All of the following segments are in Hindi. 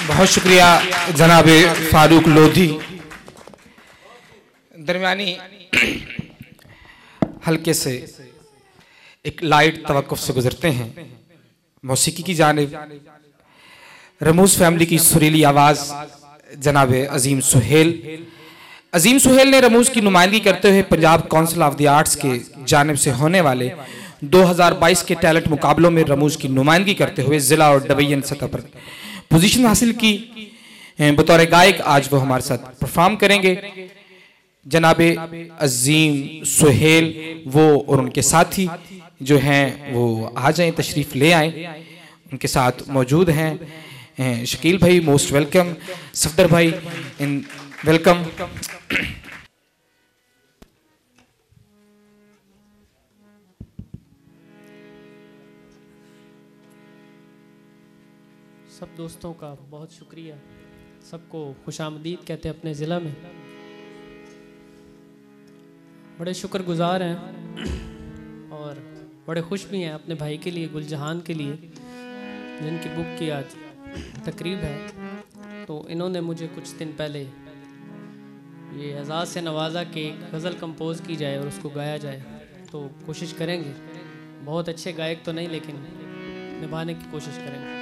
बहुत शुक्रिया जनाब फारूक लोधी। दरमियानी हल्के से एक लाइट तवक्कुफ से गुजरते हैं मौसीकी की जानिब। रमूज फैमिली की सुरीली आवाज जनाब अजीम सुहेल। अजीम सुहेल ने रमूज की नुमाइंदगी करते हुए Punjab council of the arts के जानिब से होने वाले 2022 के टैलेंट मुकाबलों में रमूज की नुमाइंदगी करते हुए जिला और डिवीजन सतह पर पोजीशन हासिल की। बतौर गायक आज वो हमारे साथ परफॉर्म करेंगे। जनाब अजीम सुहेल वो और उनके साथी जो हैं वो आ जाएं, तशरीफ ले आए। उनके साथ मौजूद हैं शकील भाई, मोस्ट वेलकम। सफदर भाई इन वेलकम। सब दोस्तों का बहुत शुक्रिया, सबको खुशामदीद कहते हैं अपने ज़िला में। बड़े शुक्रगुजार हैं और बड़े खुश भी हैं अपने भाई के लिए, गुलजहान के लिए, जिनकी बुक की आज तकरीब है। तो इन्होंने मुझे कुछ दिन पहले ये एजाज़ से नवाजा कि एक गज़ल कंपोज़ की जाए और उसको गाया जाए, तो कोशिश करेंगे। बहुत अच्छे गायक तो नहीं, लेकिन निभाने की कोशिश करेंगे।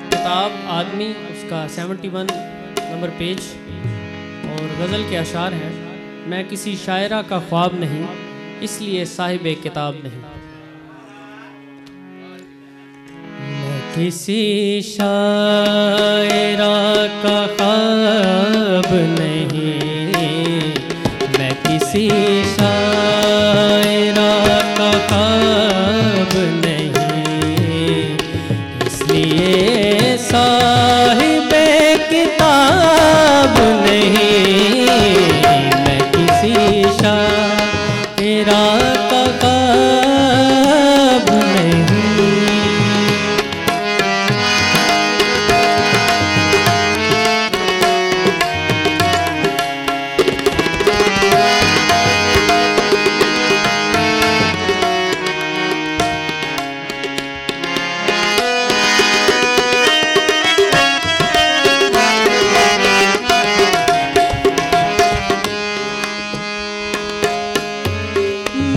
किताब आदमी उसका 71 नंबर पेज और गज़ल के अशार हैं। मैं किसी शायरा का ख्वाब नहीं, इसलिए साहिब किताब नहीं। मैं किसी शायरा का ख्वाब नहीं, मैं किसी शायरा का ख्वाब नहीं, इसलिए साहिब किताब नहीं। मैं किसी शायरा का ख्वाब नहीं।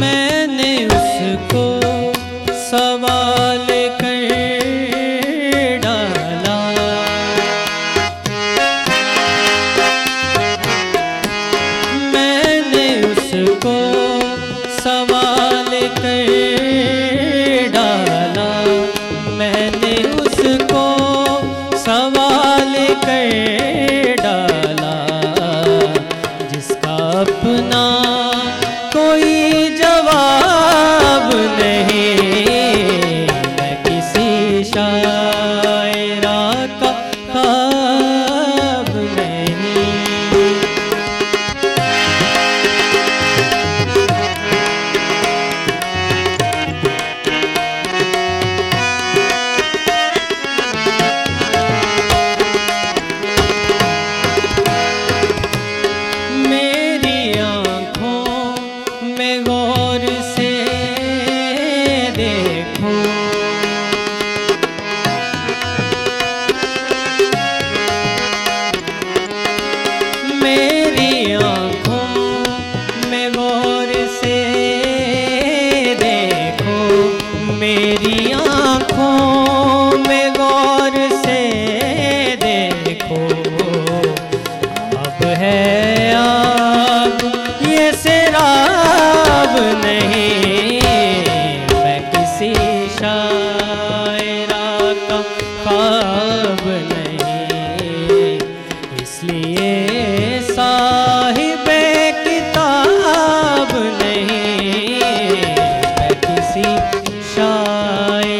मैंने उसको सवाल कर डाला, मैंने उसको सवाल कर डाला, मैंने उसको सवाल कर डाला, जिसका अपना कोई जवाब नहीं। मैं किसी शायरा का ख्वाब नहीं। मेरी आँखों में गौर से देखो, मेरी आँखों में गौर से देखो, मेरी आँखों में गौर से देखो। अब है आग ये शराब नहीं। मैं किसी शायरा का ख्वाब नहीं, इसलिए साहिब किताब नहीं। मैं किसी शायरा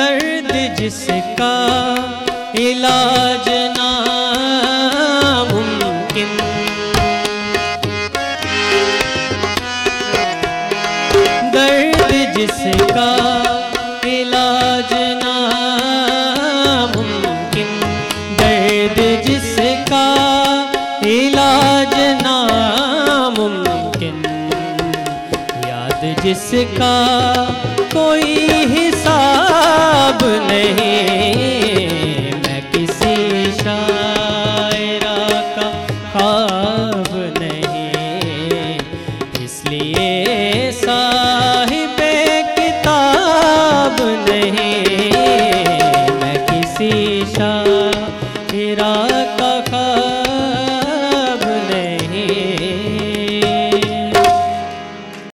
दर्द जिसका इलाज नामुमकिन, दर्द जिसका इलाज नामुमकिन, दर्द जिसका इलाज नामुमकिन, याद जिसका कोई